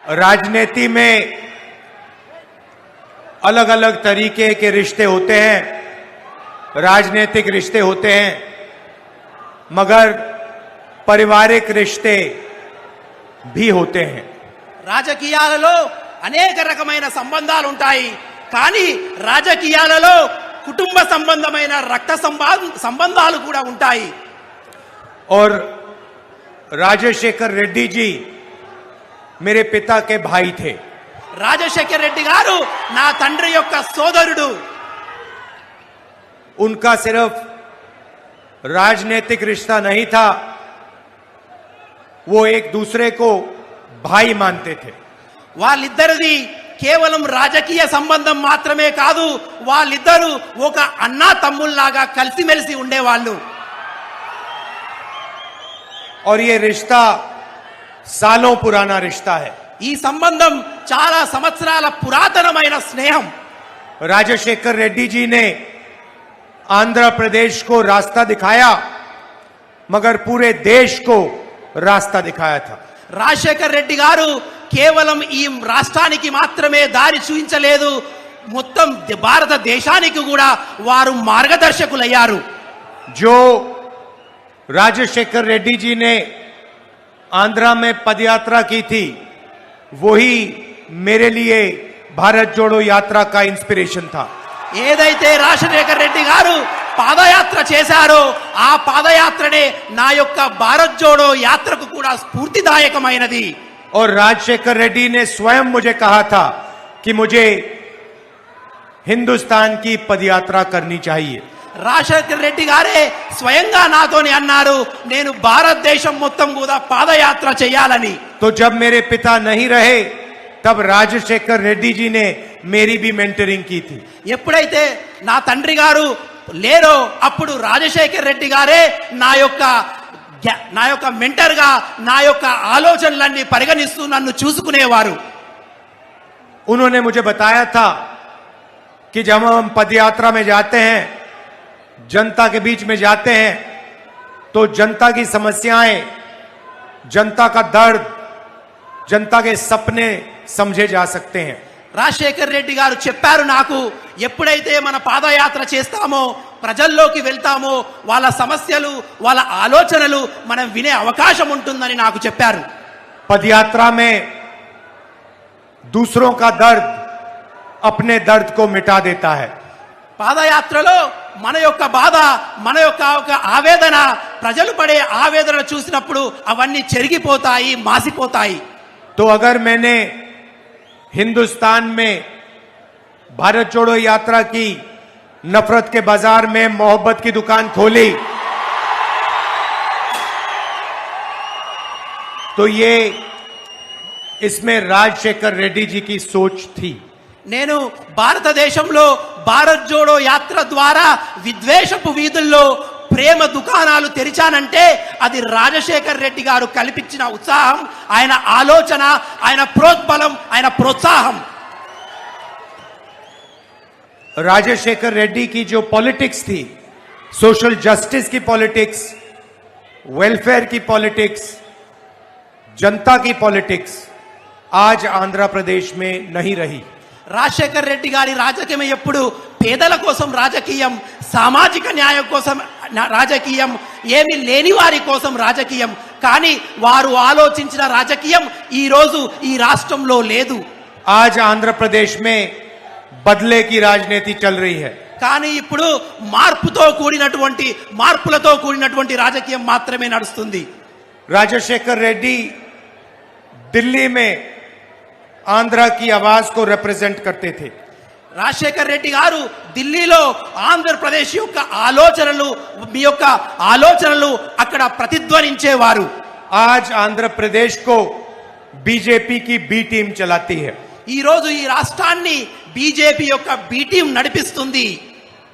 राजनीति में अलग अलग तरीके के रिश्ते होते हैं, राजनीतिक रिश्ते होते हैं, मगर पारिवारिक रिश्ते भी होते हैं। రాజకీయాలలో అనేక రకమైన సంబంధాలు ఉంటాయి, కానీ రాజకీయాలలో కుటుంబ సంబంధమైన రక్త సంబంధాలు కూడా ఉంటాయి। और राजशेखर रेड्डी जी मेरे पिता के भाई थे। రాజశేఖర్ రెడ్డి గారు నా తండ్రి యొక్క సోదరుడు। उनका सिर्फ राजनीतिक रिश्ता नहीं था, वो एक दूसरे को भाई मानते थे। వాళ్ళిద్దరిది కేవలం రాజకీయ సంబంధం మాత్రమే కాదు, వాళ్ళిద్దరూ ఒక అన్నా తమ్ముల్లాగా కలిసిమెలిసి ఉండేవాళ్ళు। और ये रिश्ता सालों पुराना रिश्ता है। ఈ సంబంధం చాలా సంవత్సరాల పురాతనమైన స్నేహం। राजशेखर रेड्डी जी ने आंध्र प्रदेश को रास्ता दिखाया, मगर पूरे देश को रास्ता दिखाया था। రాజశేఖర్ రెడ్డి గారు కేవలం ఈ రాష్ట్రానికి మాత్రమే దారి చూపించలేదు, మొత్తం భారతదేశానికి కూడా వారు మార్గదర్శకులయ్యారు। जो राजशेखर रेड्डी जी ने आंध्रा में पदयात्रा की थी, वही मेरे लिए भारत जोड़ो यात्रा का इंस्पिरेशन था। ఏదైతే రాజశేఖర్ రెడ్డి గారు పాదయాత్ర చేశారో ఆ పాదయాత్రనే నా యొక్క భారత్ జోడో యాత్రకు కూడా స్ఫూర్తిదాయకమైనది। और राजशेखर रेड्डी ने स्वयं मुझे कहा था कि मुझे हिंदुस्तान की पदयात्रा करनी चाहिए। రాజశేఖర్ రెడ్డి గారే స్వయంగా నాతోని అన్నారు, నేను భారతదేశం మొత్తం కూడా పాదయాత్ర చేయాలని। तो जब मेरे पिता नहीं रहे, तब राजशेखर रेड्डी जी ने मेरी भी मेंटरिंग की थी। ఎప్పుడైతే నా తండ్రి గారు లేరో అప్పుడు రాజశేఖర్ రెడ్డి గారే నా యొక్క మెంటర్ గా నా యొక్క ఆలోచనలన్నీ పరిగణిస్తూ నన్ను చూసుకునేవారు। उन्होंने मुझे बताया था कि जब हम पदयात्रा में जाते हैं, जनता के बीच में जाते हैं, तो जनता की समस्याएं, जनता का दर्द, जनता के सपने समझे जा सकते हैं। రాజశేఖర్ రెడ్డి గారు చెప్పారు నాకు, ఎప్పుడైతే మన పాదయాత్ర చేస్తామో, ప్రజల్లోకి వెళ్తామో, వాళ్ళ సమస్యలు వాళ్ళ ఆలోచనలు మనం వినే అవకాశం ఉంటుందని నాకు చెప్పారు। पदयात्रा में दूसरों का दर्द अपने दर्द को मिटा देता है। పాదయాత్రలో మన యొక్క బాధ, మన యొక్క ఆవేదన, ప్రజలు పడే ఆవేదన చూసినప్పుడు అవన్నీ చెరిగిపోతాయి, మాసిపోతాయి। तो अगर मैंने हिंदुस्तान में भारत जोड़ो यात्रा की, नफरत के बाजार में मोहब्बत की दुकान खोली, तो ये इसमें राजशेखर रेड्डी जी की सोच थी। నేను భారతదేశంలో భారత్ జోడో యాత్ర ద్వారా విద్వేషపు వీధుల్లో ప్రేమ దుకాణాలు తెరిచానంటే అది రాజశేఖర్ రెడ్డి గారు కల్పించిన ఉత్సాహం, ఆయన ఆలోచన, ఆయన ప్రోద్బలం, ఆయన ప్రోత్సాహం। राजशेखर रेड्डी की जो पॉलिटिक्स थी, सोशल जस्टिस की पॉलिटिक्स, वेलफेयर की पॉलिटिक्स, जनता की पॉलिटिक्स आज आंध्र प्रदेश में नहीं रही। రాజశేఖర్ రెడ్డి గారి రాజకీయం ఎప్పుడు పేదల కోసం రాజకీయం, సామాజిక న్యాయం కోసం రాజకీయం, ఏమి లేని వారి కోసం రాజకీయం, కానీ వారు ఆలోచించిన రాజకీయం ఈ రోజు ఈ రాష్ట్రంలో లేదు। आज आंध्र प्रदेश में बदले की राजनीति चल रही है। కానీ ఇప్పుడు మార్పులతో కూడినటువంటి రాజకీయం మాత్రమే నడుస్తుంది। राजशेखर रेड्डी दिल्ली में आंध्र की आवाज को रिप्रेजेंट करते थे। రాజశేఖర్ రెడ్డి గారు ఢిల్లీలో ఆంధ్రప్రదేశ్ యొక్క ఆలోచనలు, మీ యొక్క ఆలోచనలు అక్కడ ప్రతిధ్వనించేవారు। आज आंध्र प्रदेश को बीजेपी की बी टीम चलाती है। ఈ రోజు ఈ రాష్ట్రాన్ని బీజేపీ యొక్క బి టీం నడిపిస్తుంది।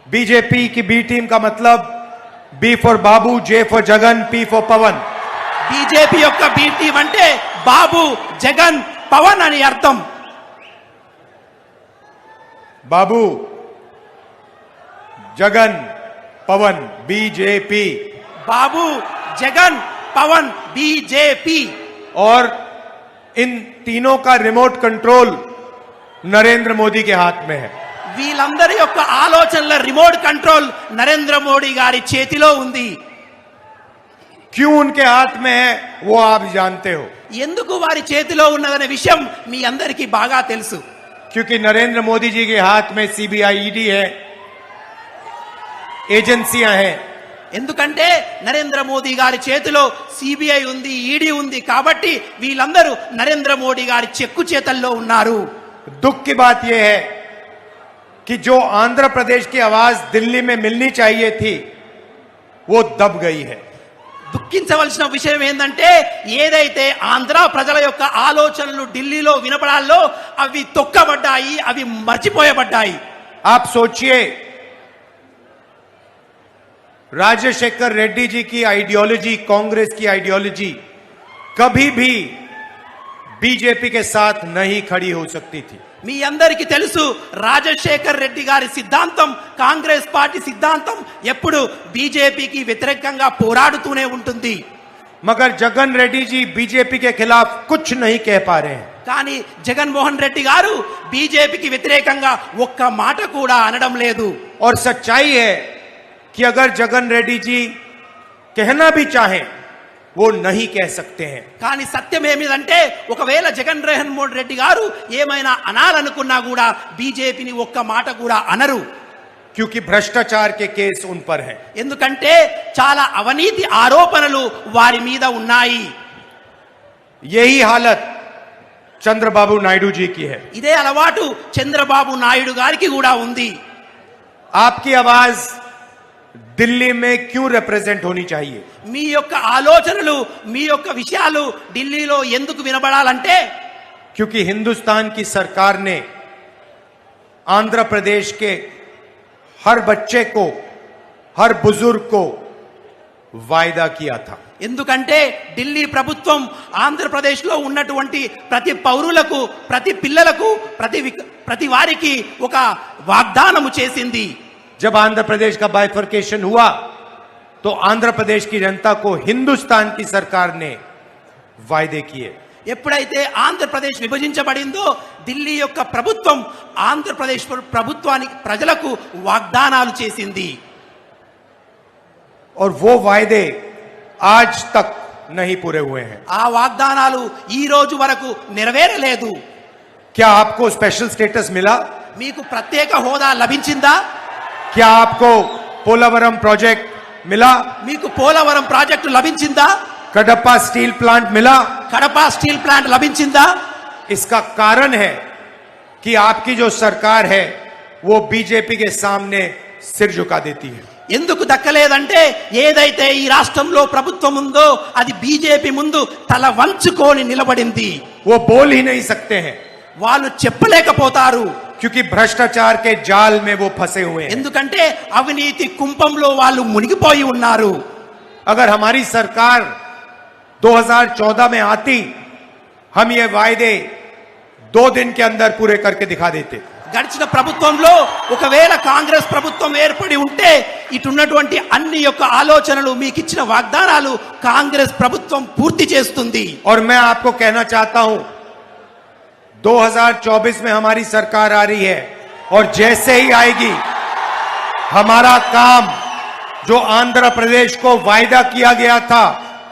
बीजेपी की बी टीम का मतलब B for Babu, J for Jagan, P for Pawan. BJP యొక్క బి టీం అంటే బాబు, జగన్, పవన్ అని అర్థం। बाबू, जगन, पवन, बीजेपी। బాబు, జగన్, పవన్, బీజేపీ। और इन तीनों का रिमोट कंट्रोल नरेंद्र मोदी के हाथ में है। వీళ్ళందరి యొక్క ఆలోచనల రిమోట్ కంట్రోల్ నరేంద్ర మోడీ గారి చేతిలో ఉంది. क्यों उनके हाथ में है वो आप जानते हो, ఎందుకు వారి చేతిలో ఉన్నదనే విషయం మీ అందరికీ బాగా తెలుసు. क्योंकि नरेंद्र मोदी जी के हाथ में सीबीआई, ईडी है, एजेंसियां हैं। ఎందుకంటే నరేంద్ర మోదీ గారి చేతిలో సిబిఐ ఉంది, ఈడీ ఉంది. కాబట్టి వీళ్ళందరూ నరేంద్ర మోడీ గారి చెక్కు చేతల్లో ఉన్నారు. दुख की बात यह है कि जो आंध्र प्रदेश की आवाज दिल्ली में मिलनी चाहिए थी वो दब गई है। దుఃఖించవలసిన విషయం ఏంటంటే ఏదైతే ఆంధ్ర ప్రజల యొక్క ఆలోచనలు ఢిల్లీలో వినపడాలో అవి తొక్కబడ్డాయి, అవి మర్చిపోయబడ్డాయి. आप सोचिए, राजशेखर रेड्डी जी की आइडियोलॉजी, कांग्रेस की आइडियोलॉजी कभी भी बीजेपी के साथ नहीं खड़ी हो सकती थी। మీ అందరికీ తెలుసు రాజశేఖర్ రెడ్డి గారి సిద్ధాంతం, కాంగ్రెస్ పార్టీ సిద్ధాంతం ఎప్పుడు బీజేపీకి వ్యతిరేకంగా పోరాడుతూనే ఉంటుంది. मगर जगन रेड्डी जी बीजेपी के खिलाफ कुछ नहीं कह पा रहे हैं। కానీ జగన్మోహన్ రెడ్డి గారు బీజేపీకి వ్యతిరేకంగా ఒక్క మాట కూడా అనడం లేదు. और सच्चाई है कि अगर जगन रेड्डी जी कहना भी चाहें वो नहीं कह सकते हैं। కానీ సత్యం ఏమిటంటే ఒకవేళ జగన్మోహన్ రెడ్డి గారు ఏమైనా అనాలనుకున్నా కూడా బీజేపీని ఒక్క మాట కూడా అనరు. क्योंकि भ्रष्टाचार के केस उन पर हैं। ఎందుకంటే చాలా అవినీతి ఆరోపణలు వారి మీద ఉన్నాయి. यही हालत चंद्रबाबू नायडू जी की है। ఇదే అలవాటు చంద్రబాబు నాయుడు గారికి కూడా ఉంది. आपकी आवाज दिल्ली में क्यों रिप्रेजेंट होनी चाहिए? మీ యొక్క ఆలోచనలు, మీ యొక్క విషయాలు ఢిల్లీలో ఎందుకు వినబడాలంటే क्योंकि हिंदुस्तान की सरकार ने आंध्र प्रदेश के हर बच्चे को, हर बुजुर्ग को वायदा किया था। ఎందుకంటే ఢిల్లీ ప్రభుత్వం ఆంధ్రప్రదేశ్ లో ఉన్నటువంటి ప్రతి పౌరులకు, ప్రతి పిల్లలకు, ప్రతి వారికి ఒక వాగ్దానము చేసింది. जब आंध्र प्रदेश का बाइफर्केशन हुआ तो आंध्र प्रदेश की जनता को हिंदुस्तान की सरकार ने वायदे किए। ఎప్పుడైతే ఆంధ్రప్రదేశ్ విభజించబడిందో ఢిల్లీ యొక్క ప్రభుత్వం ఆంధ్రప్రదేశ్ ప్రభుత్వానికి, ప్రజలకు వాగ్దానాలు చేసింది. और वो वायदे आज तक नहीं पूरे हुए हैं। ఆ వాగ్దానాలు ఈ రోజు వరకు నెరవేరలేదు. क्या आपको स्पेशल स्टेटस मिला? మీకు ప్రత్యేక హోదా లభించిందా? क्या आपको पोलावरम प्रोजेक्ट मिला? మీకు పోలవరం ప్రాజెక్టు లభించిందా? कडप्पा स्टील प्लांट मिला? కడప స్టీల్ ప్లాంట్ లభించిందా? इसका कारण है कि आपकी जो सरकार है वो बीजेपी के सामने सिर झुका देती है। ఎందుకు దక్కలేదంటే ఏదైతే ఈ రాష్ట్రంలో ప్రభుత్వం ఉందో అది బీజేపీ ముందు తల వంచుకొని నిలబడింది. वो बोल ही नहीं सकते हैं వాళ్ళు చెప్పలేకపోతారు. क्योंकि भ्रष्टाचार के जाल में वो फंसे हुए हैं। ఎందుకంటే అవినీతి కుంపంలో వాళ్ళు మునిగిపోయి ఉన్నారు. अगर हमारी सरकार 2014 में आती, हम ये वायदे 2 दिन के अंदर पूरे करके दिखा देते। గడిచిన ప్రభుత్వంలో ఒకవేళ కాంగ్రెస్ ప్రభుత్వం ఏర్పడి ఉంటే ఇటున్నటువంటి అన్ని యొక్క ఆలోచనలు, మీకు ఇచ్చిన వాగ్దానాలు కాంగ్రెస్ ప్రభుత్వం పూర్తి చేస్తుంది. और मैं आपको कहना चाहता हूं 2024 में हमारी सरकार आ रही है और जैसे ही आएगी हमारा काम जो आंध्र प्रदेश को वायदा किया गया था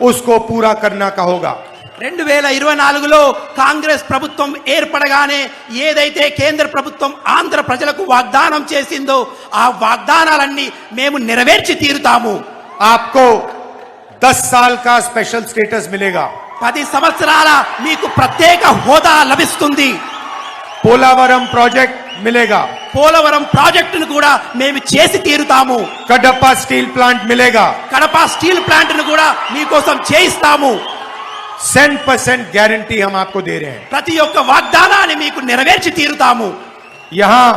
उसको पूरा करना का होगा। 2024లో కాంగ్రెస్ ప్రభుత్వం ఏర్పడగానే ఏదైతే కేంద్ర ప్రభుత్వం ఆంధ్ర ప్రజలకు వాగ్దానం చేసిందో ఆ వాగ్దానాలన్నీ మేము నెరవేర్చి తీరుతాము. आपको 10 साल का स्पेशल स्टेटस मिलेगा। 10 సంవత్సరాల మీకు ప్రత్యేక హోదా లభిస్తుంది. पोलावरम प्रोजेक्ट मिलेगा। పోలవరం ప్రాజెక్టును కూడా మేము చేసి తీరుతాము. कडप्पा स्टील प्लांट मिलेगा। కడప స్టీల్ ప్లాంట్ ను కూడా మీకోసం చేయిస్తాము. 100% गारंटी हम आपको दे रहे हैं। ప్రతి ఒక్క వాగ్దానాన్ని మీకు నెరవేర్చి తీరుతాము. यहां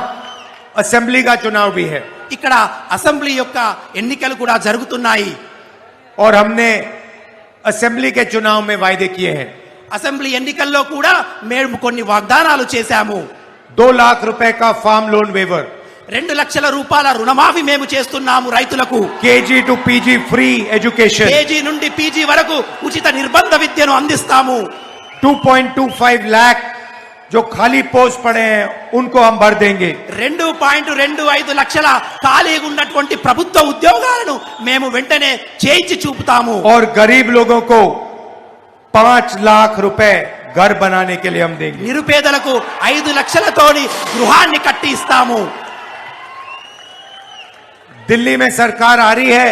असेंबली का चुनाव भी है ఇక్కడ అసెంబ్లీ యొక్క ఎన్నికలు కూడా జరుగుతున్నాయి. और हमने असेंबली के चुनाव में वायदे किए हैं। అసెంబ్లీ ఎన్నికల్లో కూడా మేము కొన్ని వాగ్దానాలు చేశాము. 2 लाख रुपए का फार्म लोन वेवर, 2 లక్షల రూపాయల రుణమాఫీ మేము చేస్తున్నాము రైతులకు. KG to PG free education, KG నుండి పీజీ వరకు ఉచిత నిర్బంధ విద్యను అందిస్తాము. 2.25 लाख जो खाली पोस्ट पड़े हैं उनको हम भर देंगे। 2.25 లక్షల ఖాళీగా ఉన్నటువంటి ప్రభుత్వ ఉద్యోగాలను మేము వెంటనే చేయించి చూపుతాము. और गरीब लोगों को 5 लाख रुपए घर बनाने के लिए हम देंगे। నిరుపేదలకు 5 లక్షలతోని గృహాన్ని కట్టి ఇస్తాము. दिल्ली में सरकार आ रही है,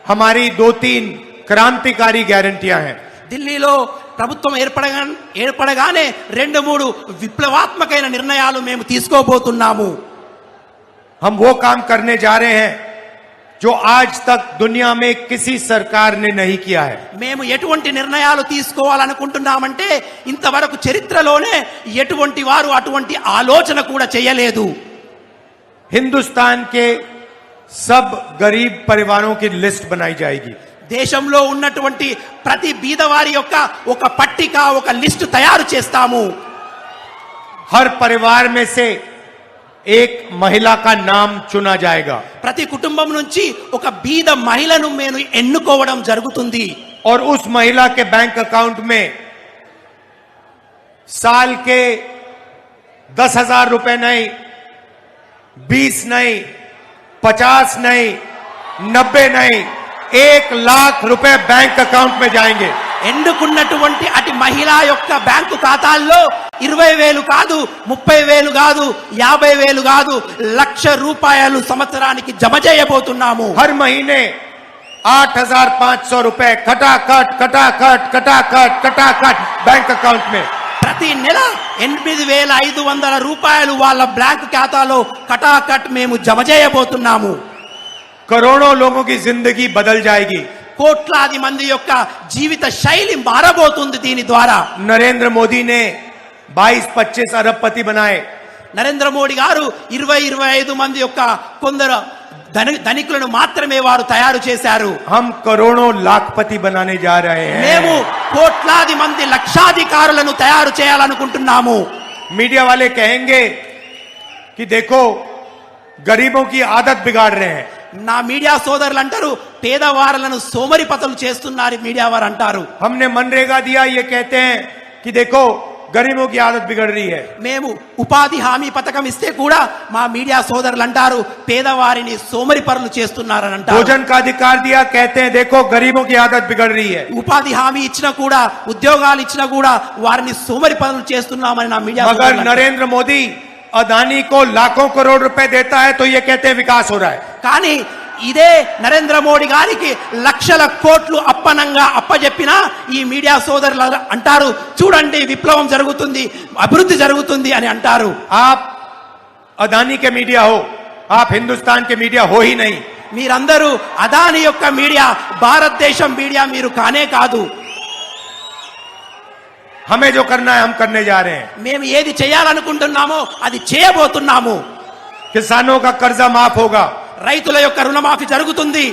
हमारी 2-3 क्रांतिकारी गारंटियां हैं। ఢిల్లీలో ప్రభుత్వం ఏర్పడగానే 2-3 విప్లవాత్మకమైన నిర్ణయాలు మేము తీసుకోబోతున్నాము. हम वो काम करने जा रहे हैं जो आज तक दुनिया में किसी सरकार ने नहीं किया है। మేము ఎటువంటి నిర్ణయాలు తీసుకోవాలనుకుంటున్నామంటే ఇంతవరకు చరిత్రలోనే ఎటువంటి వారు అటువంటి ఆలోచన కూడా చేయలేదు. हिंदुस्तान के सब गरीब परिवारों की लिस्ट बनाई जाएगी। దేశంలో ఉన్నటువంటి ప్రతి బీదవారి యొక్క ఒక పట్టిక, ఒక లిస్టు తయారు చేస్తాము. हर परिवार में से एक महिला का नाम चुना जाएगा ప్రతి కుటుంబం నుంచి ఒక బీద మహిళను మేము ఎన్నుకోవడం జరుగుతుంది. और उस महिला के बैंक अकाउंट में साल के 10,000 रुपए नहीं, 20 नहीं, 50 नहीं, 90 नहीं, 1 लाख रुपए बैंक अकाउंट में जाएंगे। ఎన్నుకున్నటువంటి అటు మహిళ యొక్క బ్యాంకు ఖాతాల్లో 20,000 కాదు, 30,000 కాదు, 50,000 కాదు, 1,00,000 రూపాయలు సంవత్సరానికి జమ చేయబోతున్నాము. हर महीने 8,500 रुपए खटाखट खटाखट खटाखट खटाखट बैंक अकाउंट में। ప్రతి నెల 8,500 రూపాయలు వాళ్ళ బ్యాంకు ఖాతాలో కటాకట్ మేము జమ చేయబోతున్నాము. करोड़ों लोगों की जिंदगी बदल जाएगी। కోట్లాది మంది యొక్క జీవిత శైలి మారబోతుంది దీని ద్వారా. नरेंद्र मोदी ने 22-25 अरबपति बनाए। నరేంద్ర మోడీ గారు 20-25 మంది యొక్క కొందరు ధనికులను మాత్రమే వారు తయారు చేశారు. हम करोड़ों लाखपति बनाने जा रहे మేము हैं। కోట్లాది మంది లక్షాధికారులను తయారు చేయాలనుకుంటున్నాము. मीडिया वाले कहेंगे कि देखो गरीबों की आदत बिगाड़ रहे हैं। నా మీడియా సోదరులు అంటారు పేదవారులను సోమరిపతులు చేస్తున్నారు మీడియా వారు అంటారు. हमने मनरेगा दिया, ये कहते हैं कि देखो गरीबों की आदत बिगड़ रही है। మేము ఉపాధి హామీ పథకం ఇస్తే కూడా మా మీడియా సోదరులు అంటారు పేదవారిని సోమరిపరులు చేస్తున్నారని అంటారు. भोजन का अधिकार दिया, कहते हैं देखो गरीबों की आदत बिगड़ रही है। ఉపాధి హామీ ఇచ్చినా కూడా ఉద్యోగాలు ఇచ్చినా కూడా వారిని సోమరిపరులు చేస్తున్నామని నా మీడియా मगर नरेंद्र मोदी अदानी को लाखों करोड़ रुपए देता है तो ये कहते हैं विकास हो रहा है। కానీ ఇదే నరేంద్ర మోడీ గారికి లక్షల కోట్లు అప్పనంగా అప్పజెప్పినా ఈ మీడియా సోదరులు అంటారు చూడండి విప్లవం జరుగుతుంది, అభివృద్ధి జరుగుతుంది అని అంటారు. आप अदानी के मीडिया हो, आप हिंदुस्तान के मीडिया हो ही नहीं। మీరందరూ అదాని యొక్క మీడియా, భారతదేశం మీడియా మీరు కానే కాదు. हमें जो करना है हम करने जा रहे हैं। మేము ఏది చేయాలనుకుంటున్నామో అది చేయబోతున్నాము. किसानों का कर्जा माफ होगा, రైతుల యొక్క రుణమాఫీ జరుగుతుంది.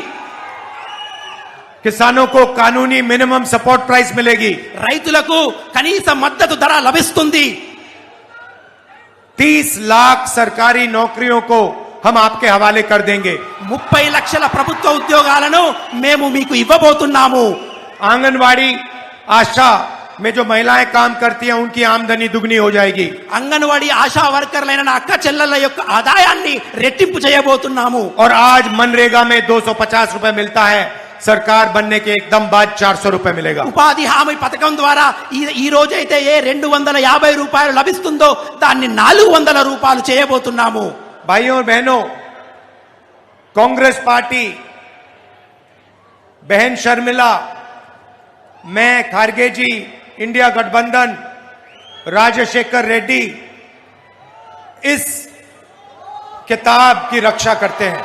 किसानों को कानूनी मिनिमम सपोर्ट प्राइस मिलेगी। రైతులకు కనీస మద్దతు ధర లభిస్తుంది. 30 लाख सरकारी नौकरियों को हम आपके हवाले कर देंगे। 30 లక్షల ప్రభుత్వ ఉద్యోగాలను మేము మీకు ఇవ్వబోతున్నాము. आंगनवाड़ी आशा में जो महिलाएं काम करती हैं उनकी आमदनी दुगनी हो जाएगी। అంగన్వాడీ ఆశా వర్కర్లైన నా అక్క చెల్లెల యొక్క ఆదాయాన్ని రెట్టింపు చేయబోతున్నాము. और आज मनरेगा में 250 रुपए मिलता है, सरकार बनने के एकदम बाद 400 रुपए मिलेगा। ఉపాధి హామీ పథకం ద్వారా ఈ రోజైతే ఏ 250 రూపాయలు లభిస్తుందో దాన్ని 400 రూపాయలు చేయబోతున్నాము. भाइयों और बहनों, कांग्रेस पार्टी, बहन शर्मिला, मैं, खारगे जी, इंडिया गठबंधन, राजशेखर रेड्डी इस किताब की रक्षा करते हैं।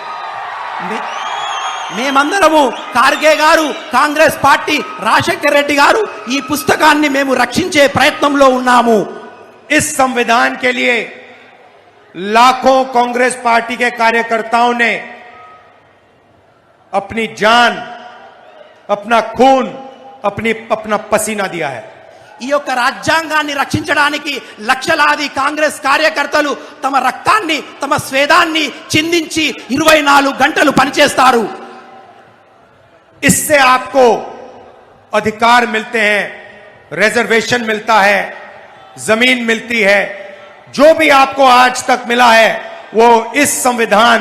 మేమందరము ఖార్గే గారు, కాంగ్రెస్ పార్టీ, రాజశేఖర్ రెడ్డి గారు ఈ పుస్తకాన్ని మేము రక్షించే ప్రయత్నంలో ఉన్నాము. इस संविधान के लिए लाखों कांग्रेस पार्टी के कार्यकर्ताओं ने अपनी जान, अपना खून, अपना पसीना दिया है। ఈ యొక్క రాజ్యాంగాన్ని రక్షించడానికి లక్షలాది కాంగ్రెస్ కార్యకర్తలు తమ రక్తాన్ని, తమ స్వేదాన్ని చిందించి 24 గంటలు పనిచేస్తారు. इससे आपको अधिकार मिलते हैं रिजर्वेशन मिलता है, जमीन मिलती है, जो भी आपको आज तक मिला है वो इस संविधान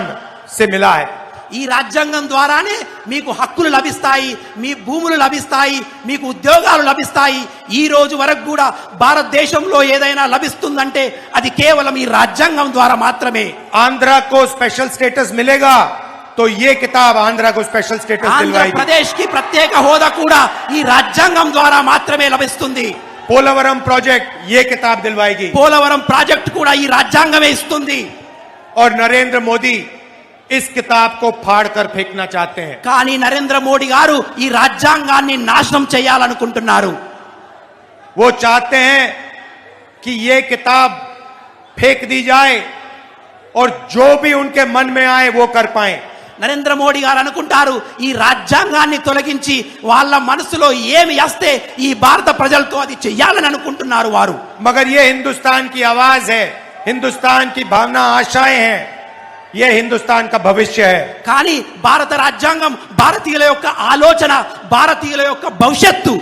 से मिला है। ఈ రాజ్యాంగం ద్వారానే మీకు హక్కులు లభిస్తాయి, మీ భూములు లభిస్తాయి, మీకు ఉద్యోగాలు లభిస్తాయి. ఈ రోజు వరకు కూడా భారతదేశంలో ఏదైనా లభిస్తుందంటే అది కేవలం ఈ రాజ్యాంగం ద్వారా మాత్రమే. आंध्रा को स्पेशल स्टेटस मिलेगा तो ये किताब आंध्रा को स्पेशल स्टेटस दिलवाएगी। ఆంధ్రప్రదేశ్ కి ప్రత్యేక హోదా కూడా ఈ రాజ్యాంగం ద్వారా మాత్రమే లభిస్తుంది. पोलावरम प्रोजेक्ट ये किताब दिलवाएगी। పోలవరం ప్రాజెక్ట్ కూడా ఈ రాజ్యాంగమే ఇస్తుంది. और नरेंद्र मोदी इस किताब को फाड़कर फेंकना चाहते हैं। కానీ నరేంద్ర మోడీ గారు ఈ రాజ్యాంగాన్ని నాశనం చేయాలనుకుంటున్నారు. वो चाहते हैं कि ये किताब फेंक दी जाए और जो भी उनके मन में आए वो कर पाए। నరేంద్ర మోడీ గారు అనుకుంటారు ఈ రాజ్యాంగాన్ని తొలగించి వాళ్ళ మనసులో ఏమి వస్తే ఈ భారత ప్రజలతో అది చెయ్యాలని అనుకుంటున్నారు వారు. मगर ये हिंदुस्तान की आवाज है, हिंदुस्तान की भावना, आशाएं हैं, ये हिंदुस्तान का भविष्य है। కానీ భారత రాజ్యాంగం భారతీయుల యొక్క ఆలోచన, భారతీయుల యొక్క భవిష్యత్తు.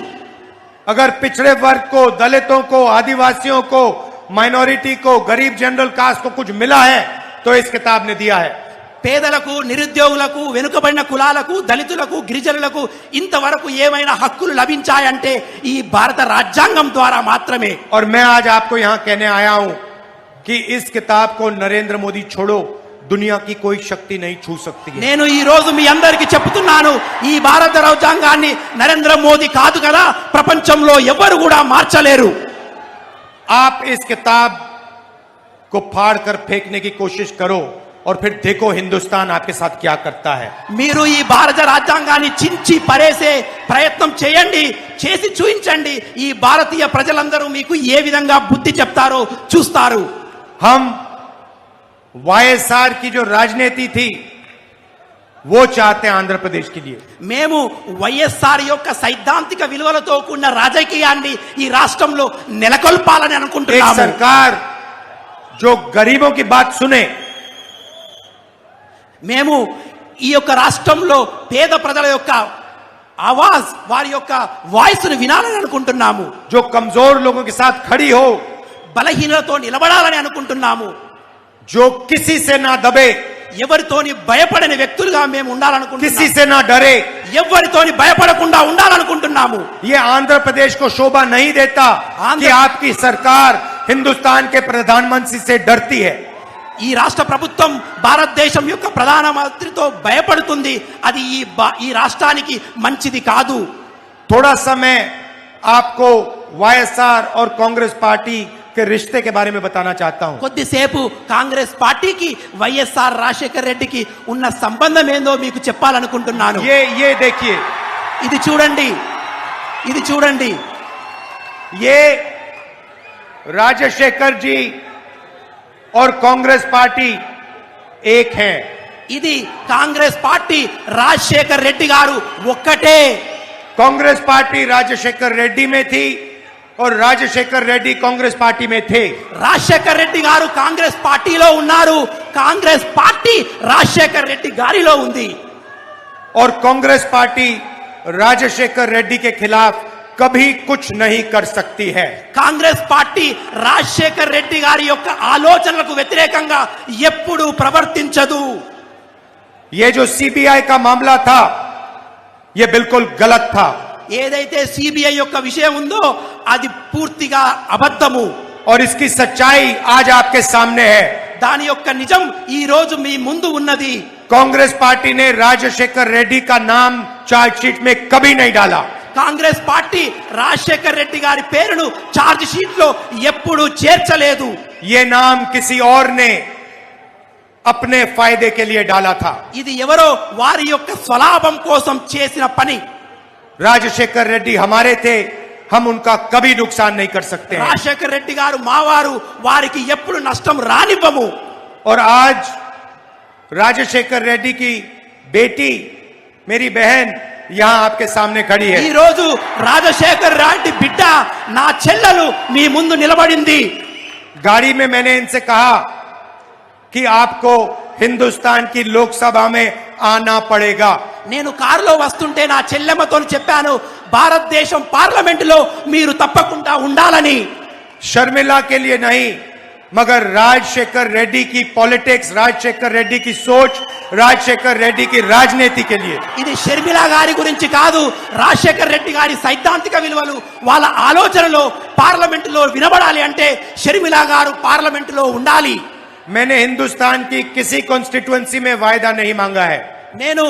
अगर पिछड़े वर्ग को, दलितों को, आदिवासियों को, माइनॉरिटी को, गरीब जनरल कास्ट को कुछ मिला है तो इस किताब ने दिया है। పేదలకు, నిరుద్యోగులకు, వెనుకబడిన కులాలకు, దళితులకు, గిరిజనులకు ఇంతవరకు ఏమైనా హక్కులు లభించాయంటే ఈ భారత రాజ్యాంగం ద్వారా మాత్రమే. और मैं आज आपको यहां कहने आया हूं कि इस किताब को नरेंद्र मोदी छोड़ो, दुनिया की कोई शक्ति नहीं छू सकती है। నేను ఈ రోజు మీ అందరికీ చెప్తున్నాను, ఈ భారత రాజ్యాంగాన్ని నరేంద్ర మోదీ కాదు కదా ప్రపంచంలో ఎవరు కూడా మార్చలేరు. आप इस किताब को फाड़ कर फेंकने की कोशिश करो और फिर देखो हिंदुस्तान आपके साथ क्या करता है। మీరు ఈ భారత రాజ్యాంగాన్ని చించి పరేసే ప్రయత్నం చేయండి, చేసి చూపించండి. ఈ భారతీయ ప్రజలందరూ మీకు ఏ విధంగా బుద్ధి చెప్తారో చూస్తారు. हम वाईएसआर की जो राजनीति थी वो चाहते हैं आंध्र प्रदेश के लिए। మేము వైఎస్ఆర్ యొక్క సైద్ధాంతిక విలువలతో కూడిన రాజకీయాన్ని ఈ రాష్ట్రంలో నెలకొల్పాలని एक అనుకుంటున్నాము. सरकार जो गरीबों की बात सुने, మేము ఈ యొక్క రాష్ట్రంలో పేద ప్రజల యొక్క ఆవాజ్, వారి యొక్క వాయిస్ ను వినాలని అనుకుంటున్నాము. जो कमजोर लोगों के साथ खड़ी हो, బలహీనలతో నిలబడాలని అనుకుంటున్నాము. जो किसी से ना दबे, ఎవరితోని భయపడని వ్యక్తులుగా మేము किसी ఉండాలనుకుంటున్నాము. से ना डरे। ఎవరితోని భయపడకుండా ఉండాలనుకుంటున్నాము. ये आंध्र प्रदेश को शोभा नहीं देता कि आपकी सरकार हिंदुस्तान के प्रधानमंत्री से डरती है। ఈ రాష్ట్ర ప్రభుత్వం భారతదేశం యొక్క ప్రధానమంత్రితో భయపడుతుంది. అది ఈ రాష్ట్రానికి మంచిది కాదు. थोड़ा समय आपको वाईएसआर और कांग्रेस पार्टी के रिश्ते के बारे में बताना चाहता हूं। కొద్దిసేపు కాంగ్రెస్ పార్టీకి వైఎస్ఆర్ రాజశేఖర్ రెడ్డికి ఉన్న సంబంధం ఏందో మీకు చెప్పాలనుకుంటున్నాను. ये देखिए, ఇది చూడండి, ఇది చూడండి. ये राजशेखर जी और कांग्रेस पार्टी एक हैं। ఇది కాంగ్రెస్ పార్టీ, రాజశేఖర్ రెడ్డి గారు ఒక్కటే. कांग्रेस पार्टी राजशेखर रेड्डी में थी और राजशेखर रेड्डी कांग्रेस पार्टी में थे। రాజశేఖర్ రెడ్డి గారు కాంగ్రెస్ పార్టీలో ఉన్నారు, కాంగ్రెస్ పార్టీ రాజశేఖర్ రెడ్డి గారిలో ఉంది. और कांग्रेस पार्टी राजशेखर रेड्डी के खिलाफ कभी कुछ नहीं कर सकती है। కాంగ్రెస్ పార్టీ రాజశేఖర్ రెడ్డి గారి యొక్క ఆలోచనలకు వ్యతిరేకంగా ఎప్పుడూ ప్రవర్తించదు. ये जो सीबीआई का मामला था ये बिल्कुल गलत था ఏదైతే సిబిఐ యొక్క విషయం ఉందో అది పూర్తిగా అబద్ధము. और इसकी सच्चाई आज आपके सामने है। దాని యొక్క నిజం ఈ రోజు మీ ముందు ఉన్నది. कांग्रेस पार्टी ने राजशेखर रेड्डी का नाम चार्जशीट में कभी नहीं डाला। కాంగ్రెస్ పార్టీ రాజశేఖర్ రెడ్డి గారి పేరును ఛార్జ్ షీట్ లో ఎప్పుడూ చేర్చలేదు. ये नाम किसी और ने अपने फायदे के लिए डाला था। ఇది ఎవరో వారి యొక్క స్వలాభం కోసం చేసిన పని. राजशेखर रेड्डी हमारे थे, हम उनका कभी नुकसान नहीं कर सकते हैं। రాజశేఖర్ రెడ్డి గారు మావారు, వారికి ఎప్పుడు నష్టం రానివ్వము. और आज राजशेखर रेड्डी की बेटी, मेरी बहन यहां आपके सामने खड़ी ఈ है। రోజు రాజశేఖర్ రెడ్డి బిడ్డ, నా చెల్లెలు మీ ముందు నిలబడింది. गाड़ी में मैंने इनसे कहा कि आपको हिंदुस्तान की लोकसभा में आना पड़ेगा। నేను కారులో వస్తుంటే నా చెల్లెమ్మతో చెప్పాను, భారతదేశం పార్లమెంటులో మీరు తప్పకుండా ఉండాలని. शर्मिला के लिए नहीं, मगर राजशेखर रेड्डी की पॉलिटिक्स, राजशेखर रेड्डी की सोच, राजशेखर रेड्डी की राजनीति के लिए. ఇది షర్మిల గారి గురించి కాదు, రాజశేఖర్ రెడ్డి గారి సైద్ధాంతిక విలువలు వాళ్ళ ఆలోచనలో పార్లమెంటులో వినబడాలి అంటే షర్మిల గారు పార్లమెంటులో ఉండాలి. मैंने हिंदुस्तान की किसी कॉन्स्टिट्यूएंसी में वायदा नहीं मांगा है. నేను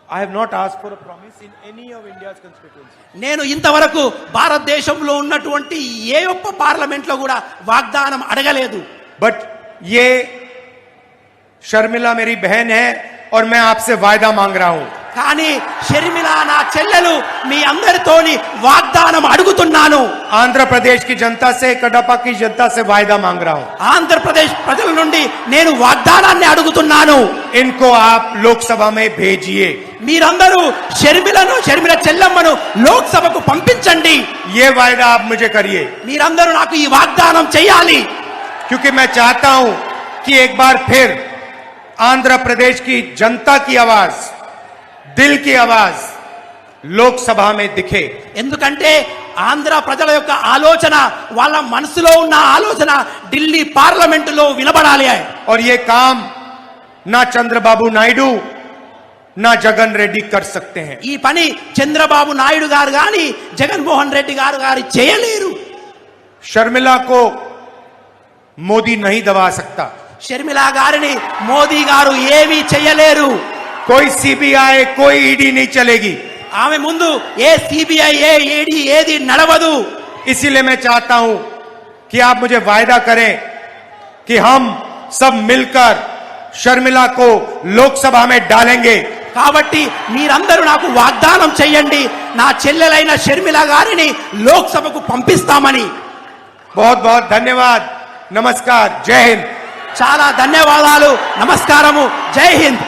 I have not asked for a promise in any of India's constituency. నేను ఇంతవరకు భారతదేశంలో ఉన్నటువంటి ఏ ఒక్క పార్లమెంట్ లో కూడా వాగ్దానం అడగలేదు. बट ये शर्मिला मेरी बहन है और मैं आपसे वायदा मांग रहा हूं. కానీ షర్మిల నా చెల్లెలు, మీ అందరితోని వాగ్దానం అడుగుతున్నాను. आंध्र प्रदेश की जनता से, कडापा की जनता से वायदा मांग रहा हूं. ఆంధ్రప్రదేశ్ ప్రజల నుండి నేను వాగ్దానాన్ని అడుగుతున్నాను. इनको आप लोकसभा में भेजिए. మీరందరూ షర్మిల చెల్లమ్మను లోక్సభకు పంపించండి. ये वायदा आप मुझे करिए, మీరందరూ నాకు ఈ వాగ్దానం చేయాలి. क्योंकि मैं चाहता हूं कि एक बार फिर आंध्र प्रदेश की जनता की आवाज, दिल की आवाज लोकसभा में दिखे. ఎందుకంటే ఆంధ్ర ప్రజల యొక్క ఆలోచన, వాళ్ళ మనసులో ఉన్న ఆలోచన ఢిల్లీ పార్లమెంటులో వినబడాలి. और ये काम ना चंद्रबाबू नायडू ना जगन रेड्डी कर सकते हैं. ఈ పని చంద్రబాబు నాయుడు గారు గాని జగన్మోహన్ రెడ్డి గారు చేయలేరు. शर्मिला को मोदी नहीं दबा सकता. షర్మిల గారిని మోదీ గారు ఏమీ చేయలేరు. कोई सीबीआई, कोई ईडी नहीं चलेगी. ఆమె ముందు ఏ సిబిఐ, ఏ ఈడీ ఏది నడవదు. इसीलिए मैं चाहता हूं कि आप मुझे वायदा करें कि हम सब मिलकर शर्मिला को लोकसभा में डालेंगे. కాబట్టి మీరందరూ నాకు వాగ్దానం చేయండి, నా చెల్లెలైన షర్మిల గారిని లోక్సభకు పంపిస్తామని. बहुत बहुत धन्यवाद. नमस्कार. जय हिंद. చాలా ధన్యవాదాలు. నమస్కారము. జై హింద్.